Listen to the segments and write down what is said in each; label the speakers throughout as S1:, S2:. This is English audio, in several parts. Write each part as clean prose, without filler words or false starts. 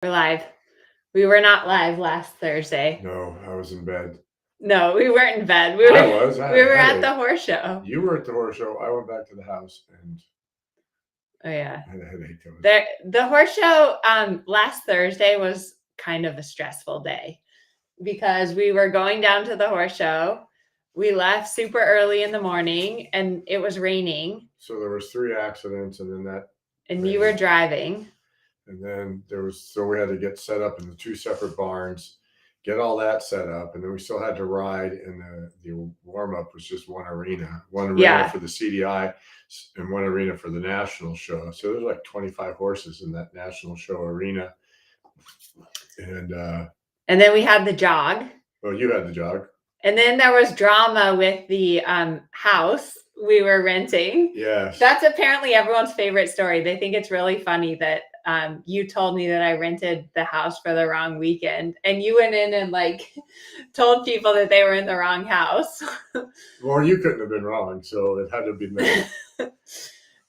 S1: We're live. We were not live last Thursday.
S2: No, I was in bed.
S1: No, we weren't in bed.
S2: I was. I
S1: We
S2: had a
S1: were at
S2: headache.
S1: the horse show.
S2: You were at the horse show. I went back to the house and
S1: Oh yeah.
S2: I had a headache.
S1: The horse show last Thursday was kind of a stressful day because we were going down to the horse show. We left super early in the morning and it was raining.
S2: So there was 3 accidents and then that.
S1: And you were driving.
S2: And then we had to get set up in the 2 separate barns, get all that set up, and then we still had to ride. And the warm up was just one arena for the CDI and one arena for the national show. So there's like 25 horses in that national show arena.
S1: And then we had the jog.
S2: Well, you had the jog.
S1: And then there was drama with the house we were renting.
S2: Yes.
S1: That's apparently everyone's favorite story. They think it's really funny that you told me that I rented the house for the wrong weekend. And you went in and like told people that they were in the wrong house.
S2: Well, you couldn't have been wrong. So it had to be me.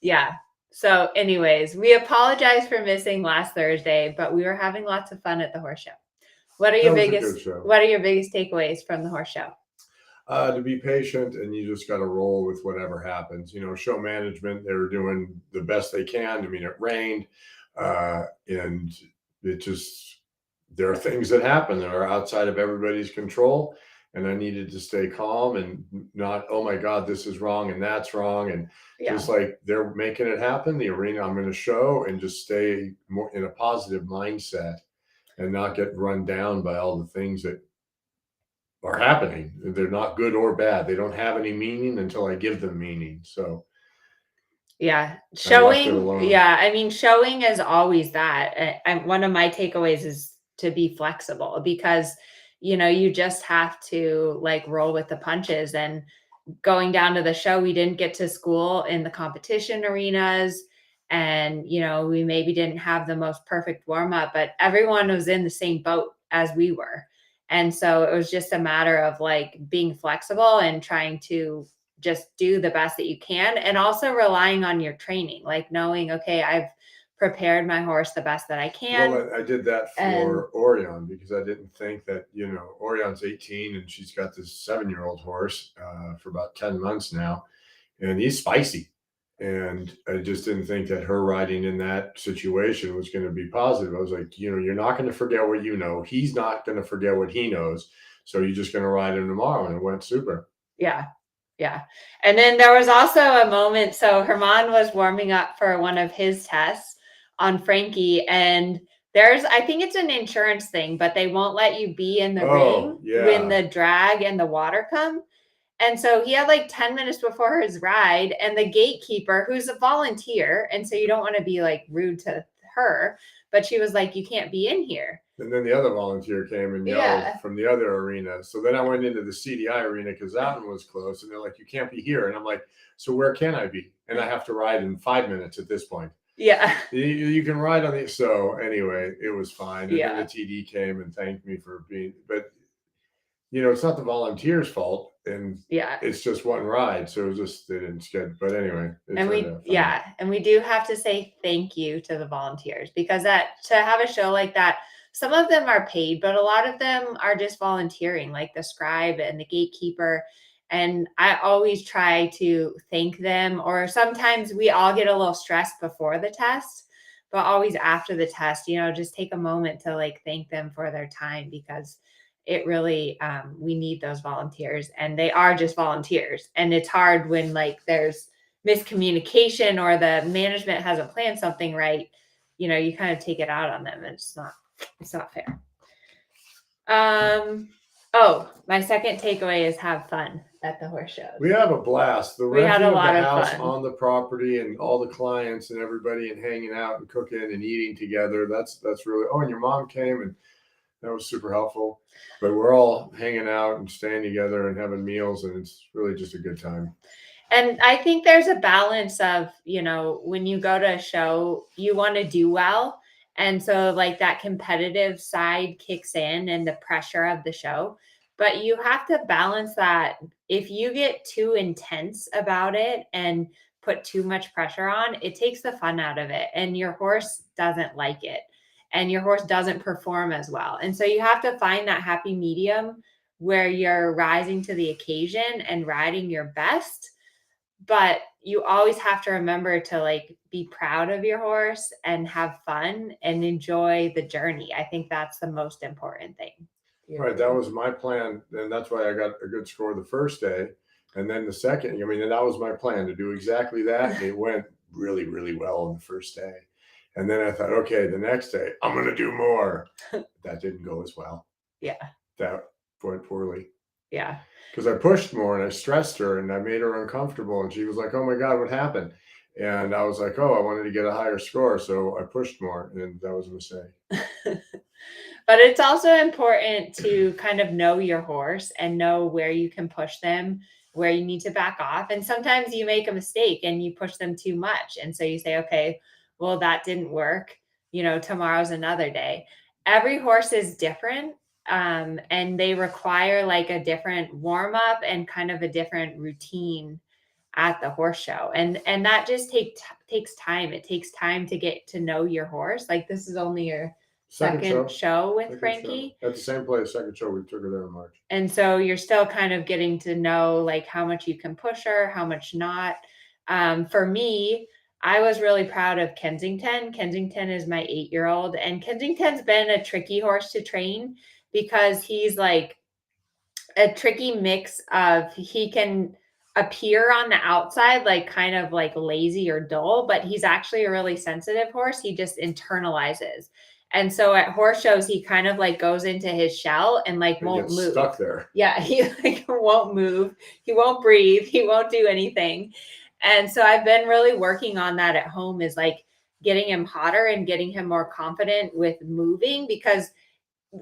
S1: Yeah. So anyways, we apologize for missing last Thursday, but we were having lots of fun at the horse show. What are your biggest takeaways from the horse show?
S2: To be patient, and you just got to roll with whatever happens. Show management, they were doing the best they can. I mean, it rained, and there are things that happen that are outside of everybody's control. And I needed to stay calm and not, oh my God, this is wrong and that's wrong. And just like they're making it happen, the arena I'm going to show, and just stay more in a positive mindset and not get run down by all the things that are happening. They're not good or bad. They don't have any meaning until I give them meaning. So
S1: showing. Yeah. I mean, showing is always that. And one of my takeaways is to be flexible because, you just have to like roll with the punches. And going down to the show, we didn't get to school in the competition arenas. And, we maybe didn't have the most perfect warm up, but everyone was in the same boat as we were. And so it was just a matter of like being flexible and trying to just do the best that you can. And also relying on your training, like knowing, okay, I've prepared my horse the best that I can.
S2: Well, I did that for Orion because I didn't think that, Orion's 18 and she's got this 7-year-old horse for about 10 months now, and he's spicy. And I just didn't think that her riding in that situation was going to be positive. I was like, you're not going to forget what you know. He's not going to forget what he knows. So you're just going to ride him tomorrow. And it went super.
S1: Yeah. Yeah. And then there was also a moment. So Herman was warming up for one of his tests on Frankie. And I think it's an insurance thing, but they won't let you be in the ring when the drag and the water come. And so he had like 10 minutes before his ride, and the gatekeeper, who's a volunteer, and so you don't want to be like rude to her, but she was like, you can't be in here.
S2: And then the other volunteer came and yelled from the other arena. So then I went into the CDI arena because that one was close, and they're like, you can't be here. And I'm like, so where can I be? And I have to ride in 5 minutes at this point.
S1: Yeah.
S2: You can ride on the, so anyway, it was fine. And then the TD came and thanked me for being, but it's not the volunteers' fault. And it's just one ride. So it was just, they didn't schedule. But anyway.
S1: And we do have to say thank you to the volunteers, because to have a show like that, some of them are paid, but a lot of them are just volunteering, like the scribe and the gatekeeper. And I always try to thank them, or sometimes we all get a little stressed before the test, but always after the test, just take a moment to like thank them for their time, because it really, we need those volunteers, and they are just volunteers. And it's hard when like there's miscommunication or the management hasn't planned something right, you kind of take it out on them. And it's not fair. My second takeaway is have fun at the horse shows.
S2: We have a blast. We had a lot of house fun on the property, and all the clients and everybody, and hanging out and cooking and eating together. That's really, and your mom came, and that was super helpful. But we're all hanging out and staying together and having meals, and it's really just a good time.
S1: And I think there's a balance of, when you go to a show, you want to do well. And so like that competitive side kicks in, and the pressure of the show. But you have to balance that. If you get too intense about it and put too much pressure on, it takes the fun out of it, and your horse doesn't like it. and your horse doesn't perform as well. And so you have to find that happy medium where you're rising to the occasion and riding your best, but you always have to remember to like be proud of your horse and have fun and enjoy the journey. I think that's the most important thing.
S2: Right. That was my plan. And that's why I got a good score the first day. And then the second, I mean, and that was my plan to do exactly that. And it went really, really well on the first day. And then I thought, okay, the next day, I'm going to do more. That didn't go as well.
S1: Yeah.
S2: That went poorly.
S1: Yeah.
S2: Because I pushed more and I stressed her and I made her uncomfortable. And she was like, oh my God, what happened? And I was like, oh, I wanted to get a higher score. So I pushed more, and that was a mistake.
S1: But it's also important to kind of know your horse and know where you can push them, where you need to back off. And sometimes you make a mistake and you push them too much. And so you say, okay, well, that didn't work. You know, tomorrow's another day. Every horse is different. And they require like a different warm up and kind of a different routine at the horse show. And that just takes time. It takes time to get to know your horse. Like this is only your second show with Frankie.
S2: At the same place, second show, we took her there in March.
S1: And so you're still kind of getting to know like how much you can push her, how much not. For me, I was really proud of Kensington. Kensington is my 8-year-old, and Kensington's been a tricky horse to train because he's like a tricky mix of, he can appear on the outside like kind of like lazy or dull, but he's actually a really sensitive horse. He just internalizes. And so at horse shows, he kind of like goes into his shell and like won't move.
S2: Stuck there.
S1: Yeah, he like won't move. He won't breathe. He won't do anything. And so I've been really working on that at home, is like getting him hotter and getting him more confident with moving, because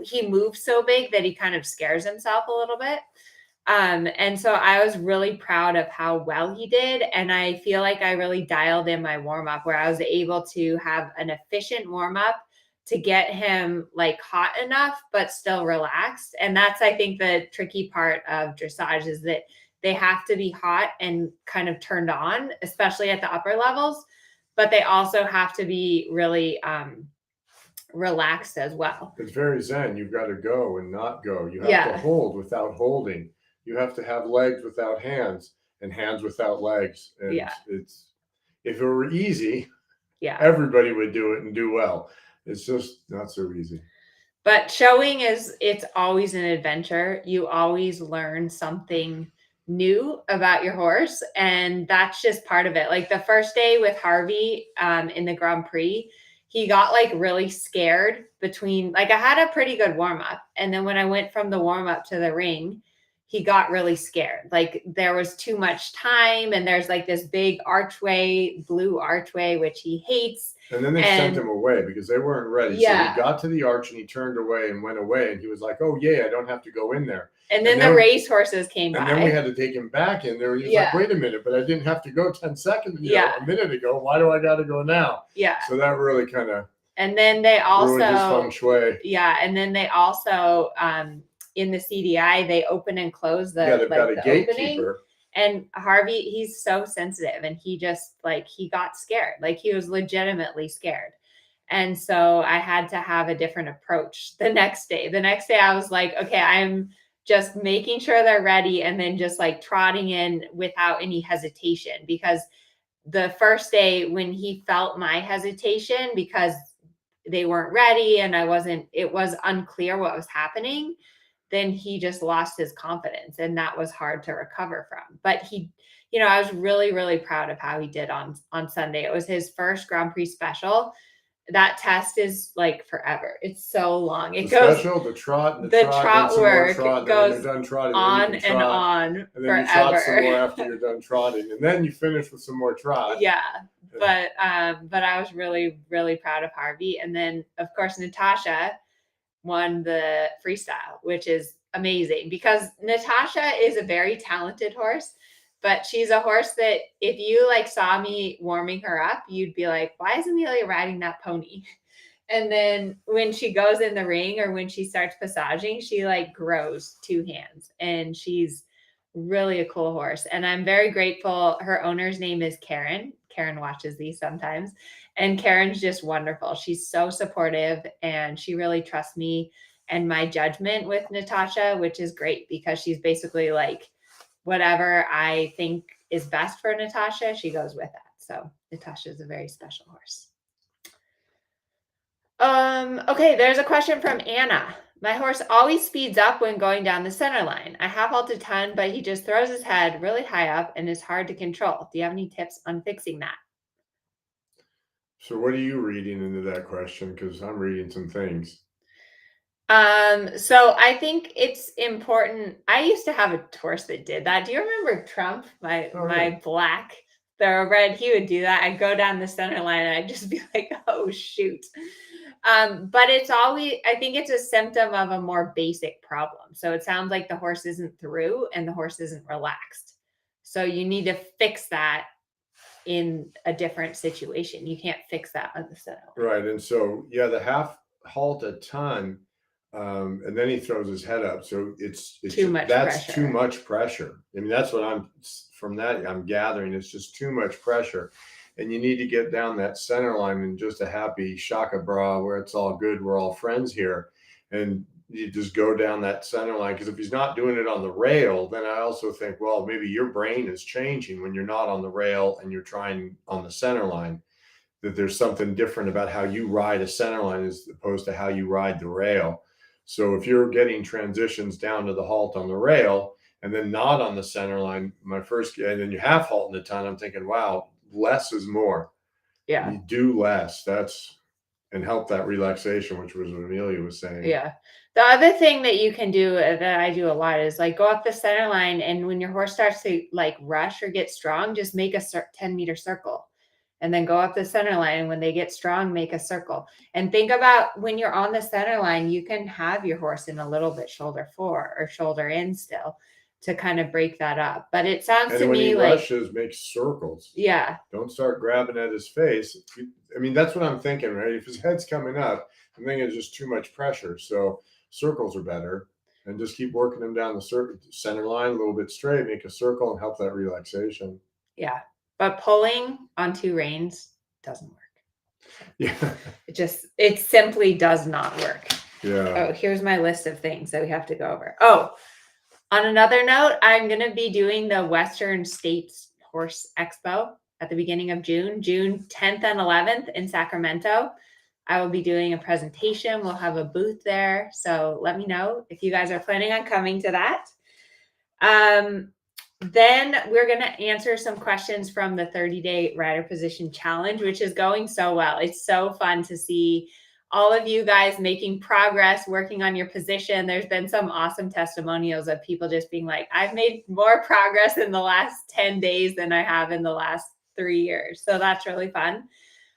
S1: he moves so big that he kind of scares himself a little bit. And so I was really proud of how well he did. And I feel like I really dialed in my warm up, where I was able to have an efficient warm up to get him like hot enough, but still relaxed. And that's, I think, the tricky part of dressage, is that they have to be hot and kind of turned on, especially at the upper levels, but they also have to be really, relaxed as well.
S2: It's very zen. You've got to go and not go. You have to hold without holding. You have to have legs without hands and hands without legs. And it's, if it were easy, everybody would do it and do well. It's just not so easy.
S1: But showing it's always an adventure. You always learn something new about your horse, and that's just part of it. Like the first day with Harvey in the Grand Prix, he got like really scared between, like I had a pretty good warm up, and then when I went from the warm up to the ring, he got really scared. Like there was too much time, and there's like this big archway, blue archway, which he hates.
S2: And then they sent him away because they weren't ready. Yeah. So he got to the arch and he turned away and went away, and he was like, oh yeah, I don't have to go in there.
S1: And then the race horses came by.
S2: And then we had to take him back in there. He was like, wait a minute, but I didn't have to go 10 seconds a minute ago. Why do I got to go now?
S1: Yeah.
S2: So that really kind of.
S1: And then they also.
S2: Ruined his feng shui.
S1: Yeah. And then they also, in the CDI, they open and close the,
S2: they've got a gatekeeper.
S1: And Harvey, he's so sensitive, and he just like, he got scared. Like he was legitimately scared. And so I had to have a different approach the next day. The next day I was like, okay, I'm just making sure they're ready, and then just like trotting in without any hesitation. Because the first day when he felt my hesitation because they weren't ready and it was unclear what was happening, then he just lost his confidence, and that was hard to recover from. But he, I was really, really proud of how he did on Sunday. It was his first Grand Prix special. That test is like forever. It's so long. It goes
S2: special, the trot
S1: work goes
S2: done trotting,
S1: on and on
S2: and then
S1: forever.
S2: You trot some more after you're done trotting, and then you finish with some more trot.
S1: Yeah. But I was really, really proud of Harvey. And then of course Natasha won the freestyle, which is amazing, because Natasha is a very talented horse, but she's a horse that if you like saw me warming her up, you'd be like, why is Amelia riding that pony? And then when she goes in the ring, or when she starts passaging, she like grows 2 hands, and she's Really a cool horse. And I'm very grateful. Her owner's name is Karen. Karen watches these sometimes. And Karen's just wonderful. She's so supportive and she really trusts me and my judgment with Natasha, which is great because she's basically like, whatever I think is best for Natasha, she goes with that. So Natasha is a very special horse. Okay, there's a question from Anna. My horse always speeds up when going down the center line. I have halted a ton, but he just throws his head really high up and is hard to control. Do you have any tips on fixing that?
S2: So what are you reading into that question? Because I'm reading some things.
S1: So I think it's important. I used to have a horse that did that. Do you remember Trump, my black thoroughbred? He would do that. I'd go down the center line and I'd just be like, oh shoot. But it's always, I think it's a symptom of a more basic problem. So it sounds like the horse isn't through and the horse isn't relaxed. So you need to fix that in a different situation. You can't fix that on the center line.
S2: Right. And so, yeah, the half halt a ton, and then he throws his head up. So it's
S1: Too much
S2: that's
S1: pressure.
S2: too much pressure. I mean, that's what I'm gathering. It's just too much pressure. And you need to get down that center line in just a happy shaka bra where it's all good. We're all friends here. And you just go down that center line. Because if he's not doing it on the rail, then I also think, well, maybe your brain is changing when you're not on the rail and you're trying on the center line, that there's something different about how you ride a center line as opposed to how you ride the rail. So if you're getting transitions down to the halt on the rail and then not on the center line, and then you half halt in the ton, I'm thinking, wow, less is more.
S1: Yeah.
S2: You do less. And help that relaxation, which was what Amelia was saying.
S1: Yeah. The other thing that you can do that I do a lot is like go up the center line, and when your horse starts to like rush or get strong, just make a 10-meter circle and then go up the center line. And when they get strong, make a circle. And think about when you're on the center line, you can have your horse in a little bit shoulder forward or shoulder in still to kind of break that up. But it sounds to me like
S2: rushes, make circles.
S1: Yeah.
S2: Don't start grabbing at his face. I mean, that's what I'm thinking, right? If his head's coming up, I'm thinking it's just too much pressure. So circles are better, and just keep working them down the center line a little bit straight, make a circle and help that relaxation.
S1: Yeah. But pulling on 2 reins doesn't work.
S2: Yeah.
S1: It simply does not work.
S2: Yeah.
S1: Oh, here's my list of things that we have to go over. Oh, on another note, I'm going to be doing the Western States Horse Expo at the beginning of June 10th and 11th in Sacramento. I will be doing a presentation. We'll have a booth there. So let me know if you guys are planning on coming to that. Then we're going to answer some questions from the 30-day rider position challenge, which is going so well. It's so fun to see all of you guys making progress, working on your position. There's been some awesome testimonials of people just being like, I've made more progress in the last 10 days than I have in the last 3 years. So that's really fun.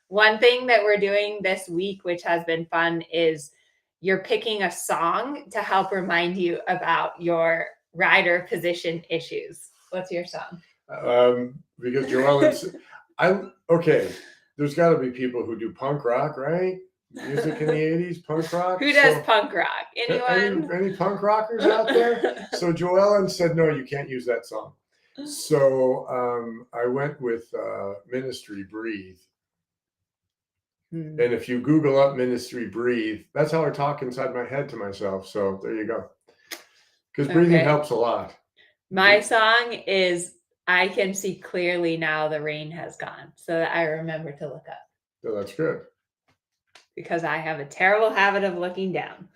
S1: One thing that we're doing this week, which has been fun, is you're picking a song to help remind you about your rider position issues. What's your song?
S2: Because Joellen, there's got to be people who do punk rock, right? Music in the 80s, punk rock.
S1: Who does punk rock? Anyone?
S2: Any punk rockers out there? So Joellen said, no, you can't use that song. So I went with Ministry Breathe. And if you Google up Ministry Breathe, that's how I talk inside my head to myself. So there you go. Because breathing helps a lot.
S1: My song is I Can See Clearly Now the Rain Has Gone. So that I remember to look up.
S2: Oh, that's good.
S1: Because I have a terrible habit of looking down.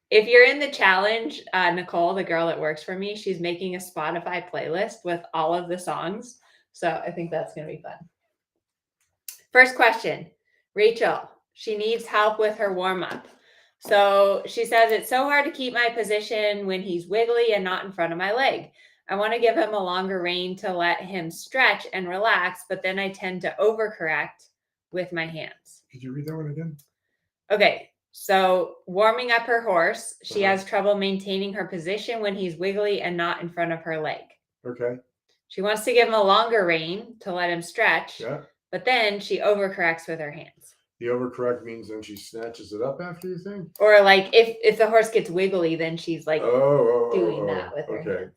S1: If you're in the challenge, Nicole, the girl that works for me, she's making a Spotify playlist with all of the songs. So I think that's going to be fun. First question, Rachel. She needs help with her warm-up. So she says, it's so hard to keep my position when he's wiggly and not in front of my leg. I want to give him a longer rein to let him stretch and relax, but then I tend to overcorrect with my hands.
S2: Could you read that one again?
S1: Okay, so warming up her horse, she has trouble maintaining her position when he's wiggly and not in front of her leg.
S2: Okay.
S1: She wants to give him a longer rein to let him stretch, but then she overcorrects with her hands.
S2: The overcorrect means then she snatches it up after, you think?
S1: Or like if the horse gets wiggly, then she's like doing that with her hands.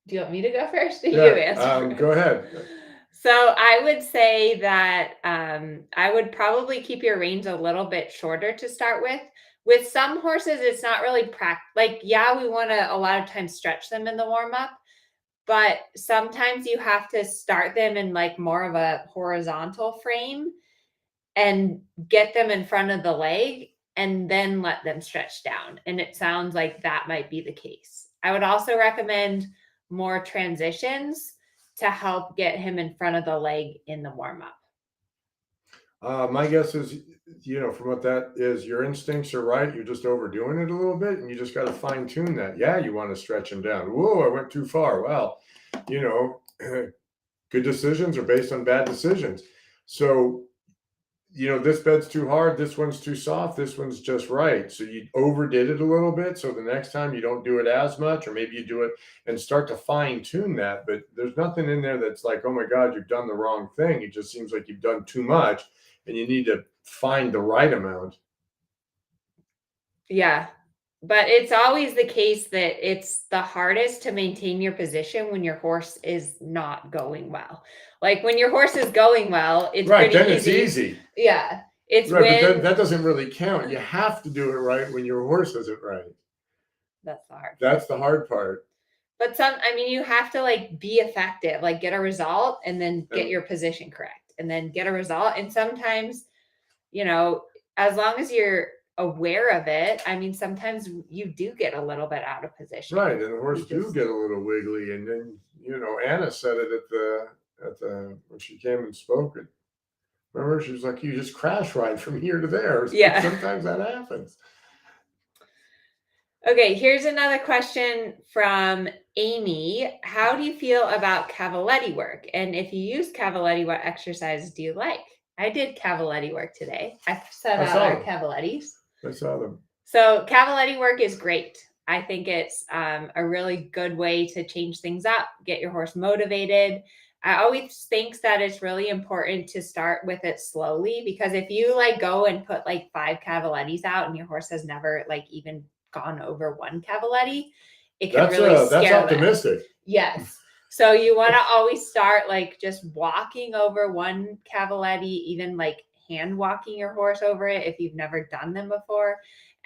S1: Do you want me to go first? Or you
S2: Yeah,
S1: answer?
S2: go ahead.
S1: So I would say that I would probably keep your reins a little bit shorter to start with. With some horses, it's not really like, yeah, we want to a lot of times stretch them in the warm up, but sometimes you have to start them in like more of a horizontal frame and get them in front of the leg and then let them stretch down. And it sounds like that might be the case. I would also recommend more transitions to help get him in front of the leg in the warm up.
S2: My guess is, from what that is, your instincts are right. You're just overdoing it a little bit, and you just got to fine tune that. Yeah, you want to stretch him down. Whoa, I went too far. Well, you know, good decisions are based on bad decisions. So, this bed's too hard. This one's too soft. This one's just right. So you overdid it a little bit. So the next time you don't do it as much, or maybe you do it and start to fine tune that. But there's nothing in there that's like, oh my God, you've done the wrong thing. It just seems like you've done too much and you need to find the right amount.
S1: Yeah. But it's always the case that it's the hardest to maintain your position when your horse is not going well. Like when your horse is going well, it's
S2: Right.
S1: pretty
S2: Then
S1: easy.
S2: it's easy.
S1: Yeah. It's
S2: right. But
S1: when
S2: that doesn't really count. You have to do it right when your horse isn't right.
S1: that's the hard.
S2: That's the hard part.
S1: But you have to like be effective, like get a result and then get your position correct and then get a result. And sometimes, as long as you're aware of it, sometimes you do get a little bit out of position.
S2: Right. And the horse do get a little wiggly. And then, Anna said it at the when she came and spoke. Remember, she was like, you just crash ride from here to there.
S1: Yeah.
S2: Sometimes that happens.
S1: Okay, here's another question from Amy. How do you feel about Cavaletti work? And if you use Cavaletti, what exercises do you like? I did Cavaletti work today. I set out our Cavalettis.
S2: I saw them.
S1: So Cavaletti work is great. I think it's a really good way to change things up, get your horse motivated. I always think that it's really important to start with it slowly, because if you like go and put like 5 Cavalettis out and your horse has never like even gone over 1 Cavaletti, it can really scare
S2: that's optimistic.
S1: them. Yes. So you want to always start like just walking over 1 Cavaletti, even like hand walking your horse over it if you've never done them before,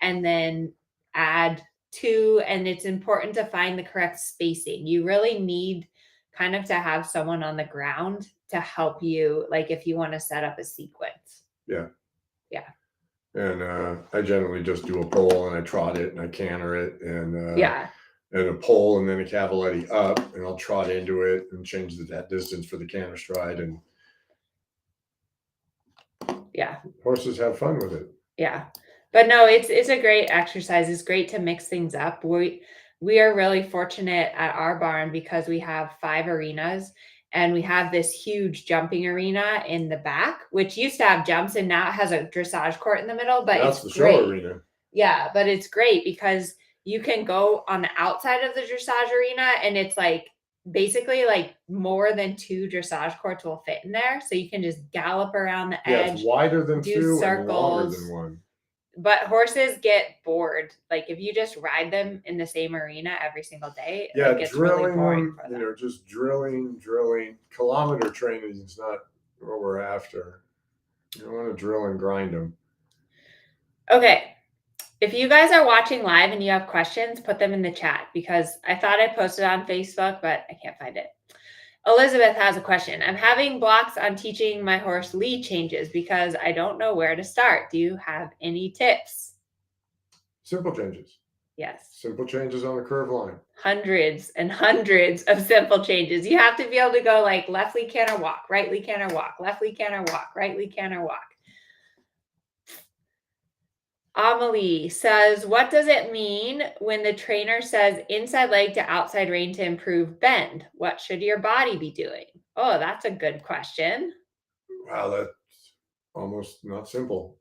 S1: and then add 2. And it's important to find the correct spacing. You really need kind of to have someone on the ground to help you, like if you want to set up a sequence.
S2: Yeah.
S1: Yeah.
S2: And I generally just do a pole and I trot it and I canter it and and a pole and then a Cavaletti up, and I'll trot into it and change that distance for the canter stride, and horses have fun with it.
S1: Yeah. But no, it's a great exercise. It's great to mix things up. We are really fortunate at our barn because we have 5 arenas and we have this huge jumping arena in the back, which used to have jumps and now it has a dressage court in the middle, but
S2: that's
S1: it's
S2: the
S1: great.
S2: show arena.
S1: Yeah, but it's great because you can go on the outside of the dressage arena and it's like basically like more than 2 dressage courts will fit in there. So you can just gallop around the edge.
S2: It's wider than 2 and longer than 1.
S1: But horses get bored. Like if you just ride them in the same arena every single day, it gets
S2: drilling
S1: really boring for them.
S2: Just drilling. Kilometer training is not what we're after. You don't want to drill and grind them.
S1: Okay. If you guys are watching live and you have questions, put them in the chat, because I thought I posted on Facebook, but I can't find it. Elizabeth has a question. I'm having blocks on teaching my horse lead changes because I don't know where to start. Do you have any tips?
S2: Simple changes.
S1: Yes.
S2: Simple changes on the curve line.
S1: Hundreds and hundreds of simple changes. You have to be able to go like left lead canter walk, right lead canter walk, left lead canter walk, right lead canter walk. Amelia says, what does it mean when the trainer says inside leg to outside rein to improve bend? What should your body be doing? Oh, that's a good question.
S2: Wow, that's almost not simple.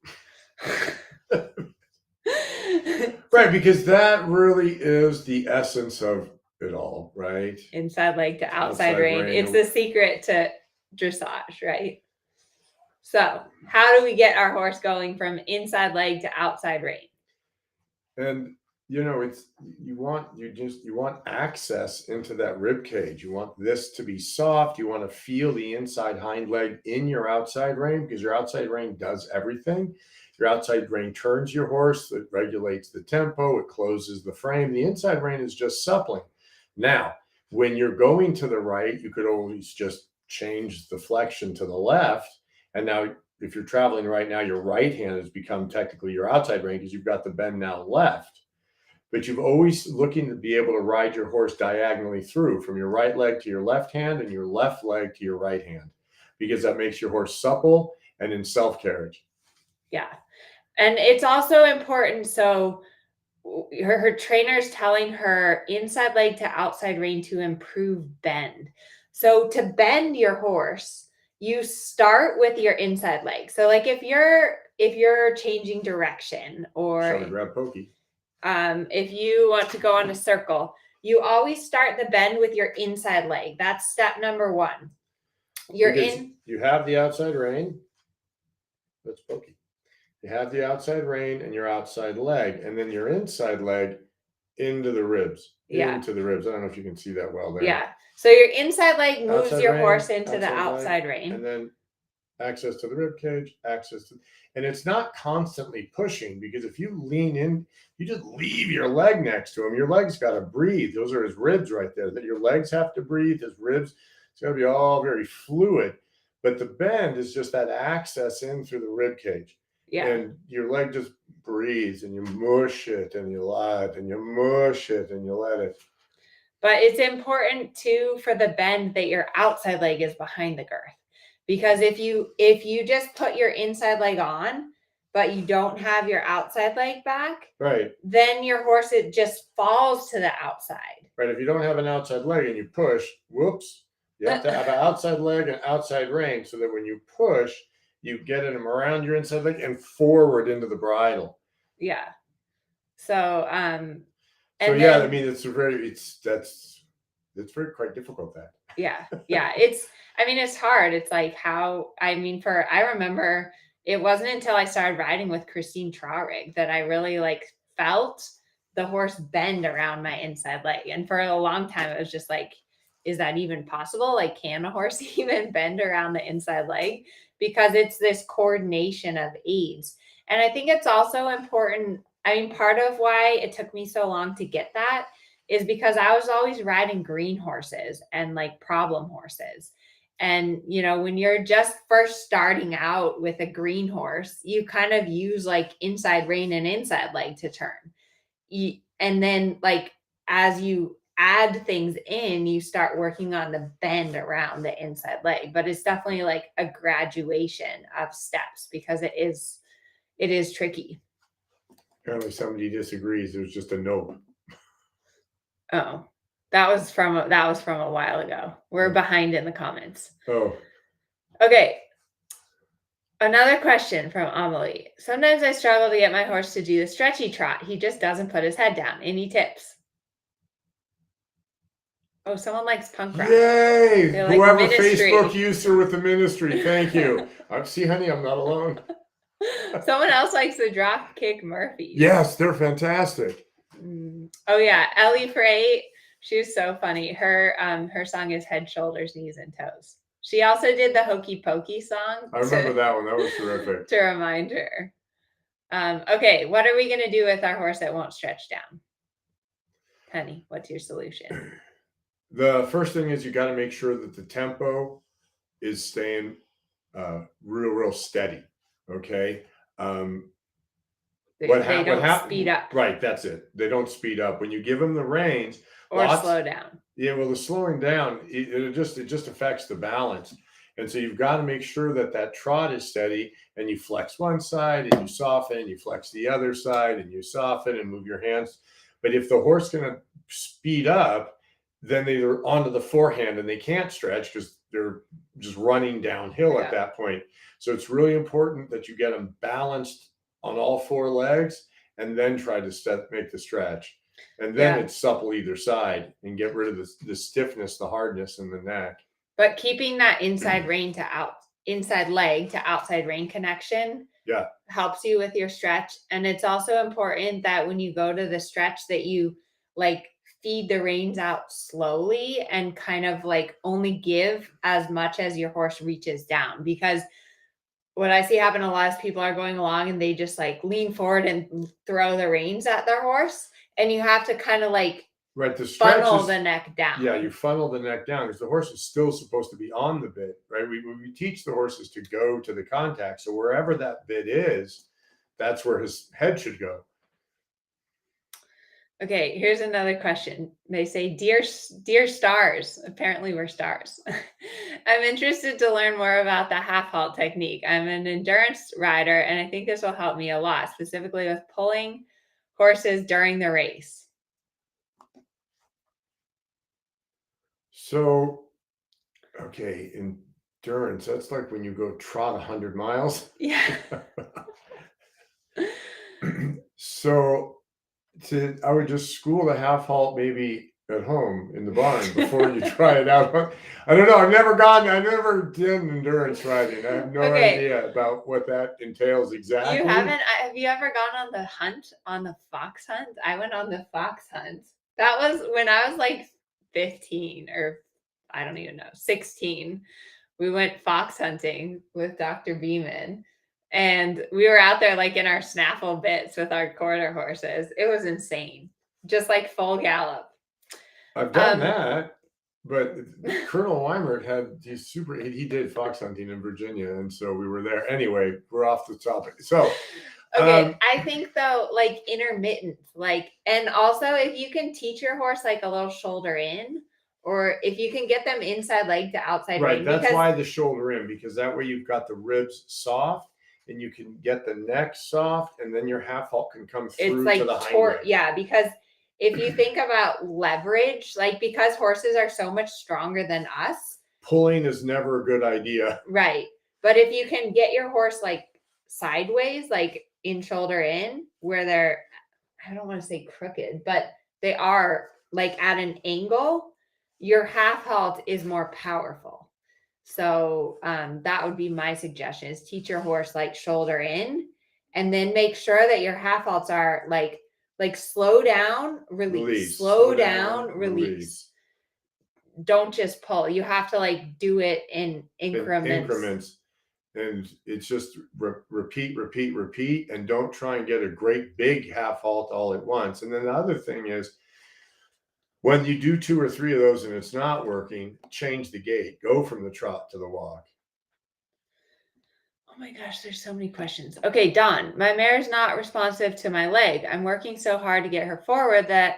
S2: Right, because that really is the essence of it all, right?
S1: Inside leg to outside rein. It's the secret to dressage, right? So how do we get our horse going from inside leg to outside rein?
S2: And you know, you want access into that rib cage. You want this to be soft. You want to feel the inside hind leg in your outside rein, because your outside rein does everything. Your outside rein turns your horse, it regulates the tempo, it closes the frame. The inside rein is just suppling. Now, when you're going to the right, you could always just change the flexion to the left. And now, if you're traveling right now, your right hand has become technically your outside rein because you've got the bend now left. But you've always looking to be able to ride your horse diagonally through from your right leg to your left hand and your left leg to your right hand, because that makes your horse supple and in self-carriage.
S1: Yeah. And it's also important. So her trainer's telling her inside leg to outside rein to improve bend. So to bend your horse, you start with your inside leg. So like if you're changing direction, or
S2: Shove and grab pokey.
S1: if you want to go on a circle, you always start the bend with your inside leg. That's step number one.
S2: You have the outside rein. That's pokey. You have the outside rein and your outside leg, and then your inside leg into the ribs.
S1: Yeah.
S2: Into the ribs. I don't know if you can see that well there.
S1: Yeah. So your inside leg moves
S2: Outside
S1: your
S2: rein,
S1: horse into the
S2: outside
S1: outside
S2: leg,
S1: rein.
S2: and then access to the rib cage, and it's not constantly pushing, because if you lean in, you just leave your leg next to him. Your leg's got to breathe. Those are his ribs right there. That your legs have to breathe. His ribs, it's got to be all very fluid. But the bend is just that access in through the rib cage.
S1: Yeah.
S2: And your leg just breathes, and you mush it and you let it, and you mush it and you let it.
S1: But it's important too for the bend that your outside leg is behind the girth. Because if you just put your inside leg on, but you don't have your outside leg back,
S2: right,
S1: then your horse, it just falls to the outside.
S2: Right. If you don't have an outside leg and you push, whoops, you have to have an outside leg and outside rein, so that when you push, you get him around your inside leg and forward into the bridle.
S1: Yeah. So
S2: I mean, it's very quite difficult, that.
S1: Yeah. It's hard. It's like I remember it wasn't until I started riding with Christine Traurig that I really felt the horse bend around my inside leg. And for a long time, it was just like, is that even possible? Like, can a horse even bend around the inside leg? Because it's this coordination of aids. And I think it's also important. Part of why it took me so long to get that is because I was always riding green horses and problem horses. And, when you're just first starting out with a green horse, you kind of use inside rein and inside leg to turn. And then as you add things in, you start working on the bend around the inside leg. But it's definitely a graduation of steps, because it is tricky.
S2: Apparently somebody disagrees. There's just a note.
S1: Oh, that was from a while ago. We're behind in the comments.
S2: Oh.
S1: Okay. Another question from Amelia. Sometimes I struggle to get my horse to do the stretchy trot. He just doesn't put his head down. Any tips? Oh, someone likes punk rock.
S2: Yay! Whoever
S1: ministry.
S2: Facebook user with the ministry. Thank you. See, honey, I'm not alone.
S1: Someone else likes the drop kick Murphy.
S2: Yes, they're fantastic.
S1: Oh yeah, Ellie Frey. She was so funny. Her song is Head, Shoulders, Knees, and Toes. She also did the Hokey Pokey song.
S2: I remember that one. That was terrific.
S1: To remind her. Okay, what are we gonna do with our horse that won't stretch down? Honey, what's your solution?
S2: The first thing is you got to make sure that the tempo is staying real steady. Okay.
S1: They don't speed up.
S2: Right, that's it. They don't speed up when you give them the reins
S1: or slow down.
S2: Yeah, well, the slowing down it just affects the balance, and so you've got to make sure that trot is steady, and you flex one side and you soften, and you flex the other side and you soften and move your hands. But if the horse is going to speed up, then they're onto the forehand and they can't stretch because they're just running downhill at that point. So it's really important that you get them balanced on all four legs and then try to make the stretch. And then it's supple either side and get rid of the stiffness, the hardness in the neck.
S1: But keeping that inside leg to outside rein connection
S2: Yeah.
S1: Helps you with your stretch. And it's also important that when you go to the stretch that you like feed the reins out slowly and kind of like only give as much as your horse reaches down. Because what I see happen a lot is people are going along and they just like lean forward and throw the reins at their horse. And you have to kind of like
S2: Right. The stretch
S1: funnel
S2: is,
S1: the neck down.
S2: yeah, you funnel the neck down because the horse is still supposed to be on the bit, right? We teach the horses to go to the contact. So wherever that bit is, that's where his head should go.
S1: Okay, here's another question. They say, dear stars. Apparently, we're stars. I'm interested to learn more about the half halt technique. I'm an endurance rider, and I think this will help me a lot, specifically with pulling horses during the race.
S2: So, okay, endurance, that's like when you go trot 100 miles.
S1: Yeah.
S2: So, I would just school the half halt maybe at home in the barn before you try it out. I don't know. I never did endurance riding. I have no idea about what that entails exactly.
S1: You haven't? Have you ever gone on the fox hunt? I went on the fox hunt. That was when I was like 15 or I don't even know, 16. We went fox hunting with Dr. Beeman. And we were out there like in our snaffle bits with our quarter horses. It was insane. Just like full gallop.
S2: I've done that, but Colonel Weimert he did fox hunting in Virginia. And so we were there. Anyway, we're off the topic. So,
S1: okay. I think though, like intermittent, and also if you can teach your horse like a little shoulder in, or if you can get them inside leg to outside
S2: right.
S1: rein.
S2: That's why the shoulder in, because that way you've got the ribs soft. And you can get the neck soft, and then your half halt can come through to the hind leg.
S1: Yeah, because if you think about leverage, like because horses are so much stronger than us,
S2: pulling is never a good idea.
S1: Right. But if you can get your horse like sideways, like in shoulder in, where they're, I don't want to say crooked, but they are like at an angle, your half halt is more powerful. So that would be my suggestion is teach your horse like shoulder in and then make sure that your half halts are like slow down, release. Slow down, release. Don't just pull. You have to like do it in increments.
S2: And it's just repeat, and don't try and get a great big half halt all at once. And then the other thing is, when you do 2 or 3 of those and it's not working, change the gait. Go from the trot to the walk.
S1: Oh my gosh, there's so many questions. Okay, Don, my mare's not responsive to my leg. I'm working so hard to get her forward that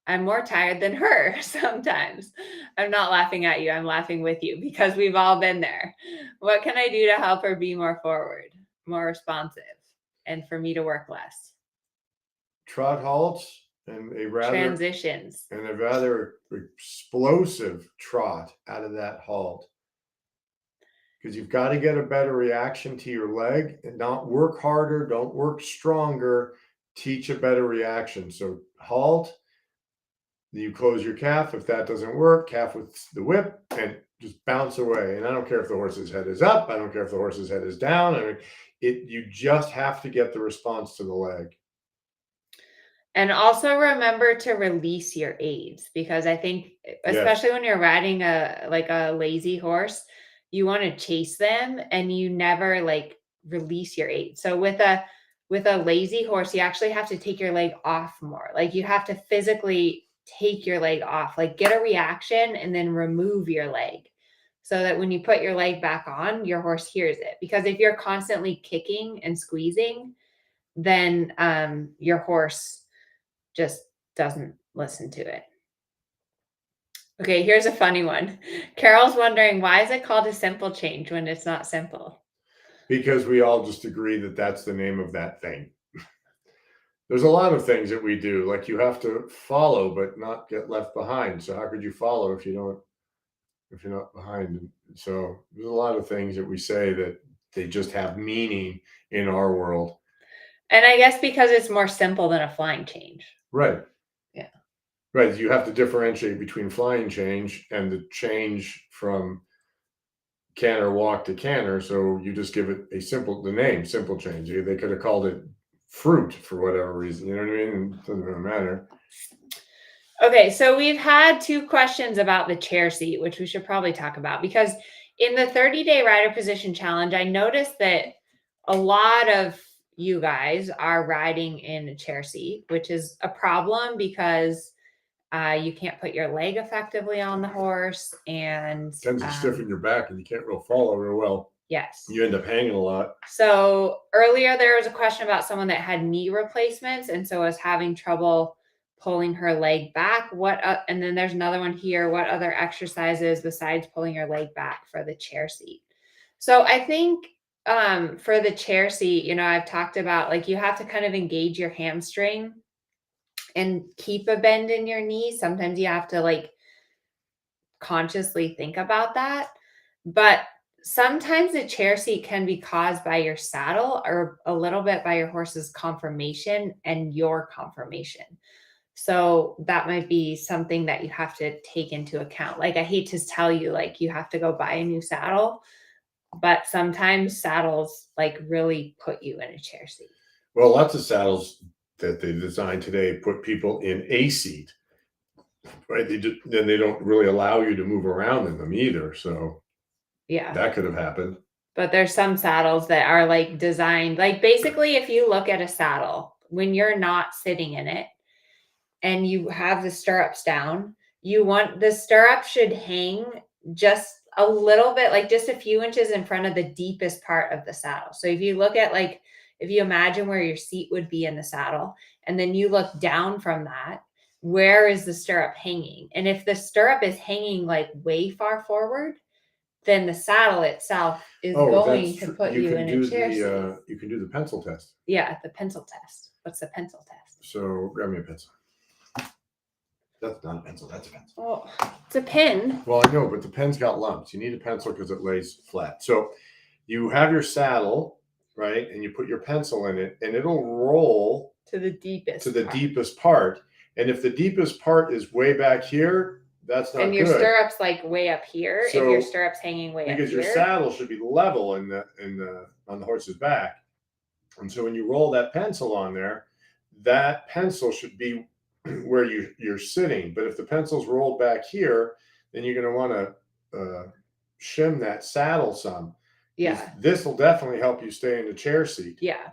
S1: I'm more tired than her sometimes. I'm not laughing at you. I'm laughing with you because we've all been there. What can I do to help her be more forward, more responsive, and for me to work less?
S2: Trot halts. And a rather explosive trot out of that halt, because you've got to get a better reaction to your leg and not work harder, don't work stronger, teach a better reaction. So halt, you close your calf. If that doesn't work, calf with the whip and just bounce away. And I don't care if the horse's head is up, I don't care if the horse's head is down. I mean, you just have to get the response to the leg.
S1: And also remember to release your aids, because I think, especially when you're riding a lazy horse, you want to chase them and you never like release your aids. So with a lazy horse, you actually have to take your leg off more. Like you have to physically take your leg off, like get a reaction and then remove your leg so that when you put your leg back on, your horse hears it. Because if you're constantly kicking and squeezing, then your horse just doesn't listen to it. Okay, here's a funny one. Carol's wondering, why is it called a simple change when it's not simple?
S2: Because we all just agree that that's the name of that thing. There's a lot of things that we do, like you have to follow but not get left behind. So how could you follow if you're not behind? So there's a lot of things that we say that they just have meaning in our world.
S1: And I guess because it's more simple than a flying change.
S2: Right.
S1: Yeah.
S2: Right. You have to differentiate between flying change and the change from canter walk to canter. So you just give it the name, simple change. They could have called it fruit for whatever reason. You know what I mean? It doesn't really matter.
S1: Okay, so we've had 2 questions about the chair seat, which we should probably talk about, because in the 30-day rider position challenge, I noticed that a lot of you guys are riding in a chair seat, which is a problem because you can't put your leg effectively on the horse, and
S2: Tends to stiffen your back, and you can't real follow real well.
S1: yes,
S2: You end up hanging a lot.
S1: So earlier there was a question about someone that had knee replacements, and so was having trouble pulling her leg back. And then there's another one here. What other exercises besides pulling your leg back for the chair seat? So I think for the chair seat, I've talked about, like, you have to kind of engage your hamstring and keep a bend in your knee. Sometimes you have to, like, consciously think about that. But sometimes the chair seat can be caused by your saddle or a little bit by your horse's conformation and your conformation. So that might be something that you have to take into account. Like, I hate to tell you, like, you have to go buy a new saddle, but sometimes saddles, like, really put you in a chair seat.
S2: Well, lots of saddles that they design today put people in a seat, right? Then they don't really allow you to move around in them either. So
S1: Yeah,
S2: that could have happened.
S1: but there's some saddles that are, like, designed, like, basically, if you look at a saddle when you're not sitting in it and you have the stirrups down, the stirrup should hang just a little bit, like just a few inches in front of the deepest part of the saddle. So if you look at, like, if you imagine where your seat would be in the saddle, and then you look down from that, where is the stirrup hanging? And if the stirrup is hanging, like, way far forward, then the saddle itself is going to put you in a chair seat.
S2: You can do the pencil test.
S1: Yeah, the pencil test. What's the pencil test?
S2: So grab me a pencil. That's not a pencil. That's a pencil.
S1: Oh, it's a pen.
S2: Well, I know, but the pen's got lumps. You need a pencil because it lays flat. So you have your saddle, right? And you put your pencil in it, and it'll roll
S1: to the deepest
S2: part. And if the deepest part is way back here, that's not good.
S1: And your stirrups, like, way up here. So, if your stirrups hanging way up here,
S2: because your saddle should be level on the horse's back. And so when you roll that pencil on there, that pencil should be where you're sitting. But if the pencil's rolled back here, then you're going to want to shim that saddle some.
S1: Yeah.
S2: This will definitely help you stay in the chair seat.
S1: Yeah.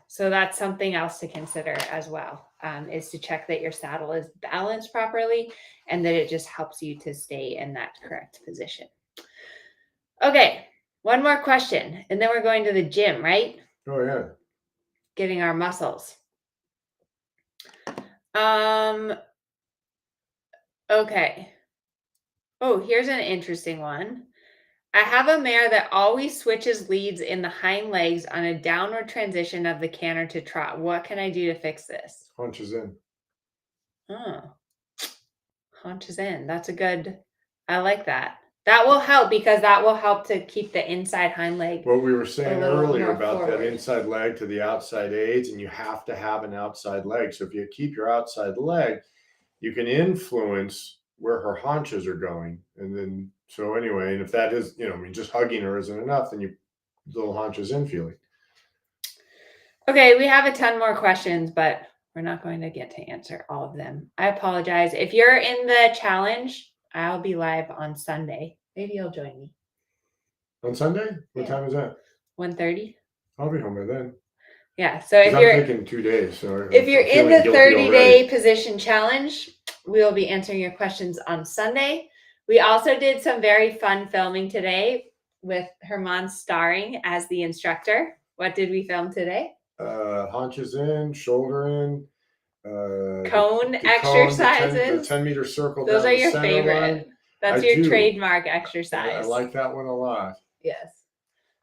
S1: So that's something else to consider as well, is to check that your saddle is balanced properly and that it just helps you to stay in that correct position. Okay. One more question, and then we're going to the gym, right?
S2: Oh, yeah.
S1: Getting our muscles. Okay. Oh, here's an interesting one. I have a mare that always switches leads in the hind legs on a downward transition of the canter to trot. What can I do to fix this?
S2: Haunches in.
S1: Oh, haunches in. That's a good, I like that. That will help, because that will help to keep the inside hind leg.
S2: What we were saying earlier about forward. That inside leg to the outside aids, and you have to have an outside leg. So if you keep your outside leg, you can influence where her haunches are going. And then, so anyway, and if that is, just hugging her isn't enough, then you little haunches in feeling.
S1: Okay, we have a ton more questions, but we're not going to get to answer all of them. I apologize. If you're in the challenge, I'll be live on Sunday. Maybe you'll join me.
S2: On Sunday? What time is that?
S1: 1:30.
S2: I'll be home by then.
S1: Yeah. So if you're
S2: taking 2 days, so
S1: if you're in the 30-day position challenge, we will be answering your questions on Sunday. We also did some very fun filming today with Herman starring as the instructor. What did we film today?
S2: Haunches in, shoulder in,
S1: cone exercises.
S2: The 10-meter circle.
S1: Those are your favorite. Line. That's your trademark exercise.
S2: I like that one a lot.
S1: Yes.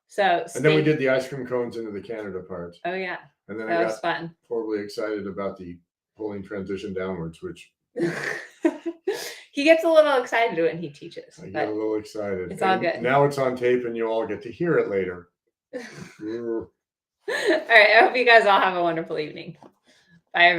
S1: So
S2: and then we did the ice cream cones into the Canada parts.
S1: Oh yeah.
S2: And then
S1: that was fun.
S2: Horribly excited about the pulling transition downwards, which
S1: he gets a little excited when he teaches.
S2: I get a little excited.
S1: It's all good.
S2: Now it's on tape, and you all get to hear it later.
S1: All right. I hope you guys all have a wonderful evening.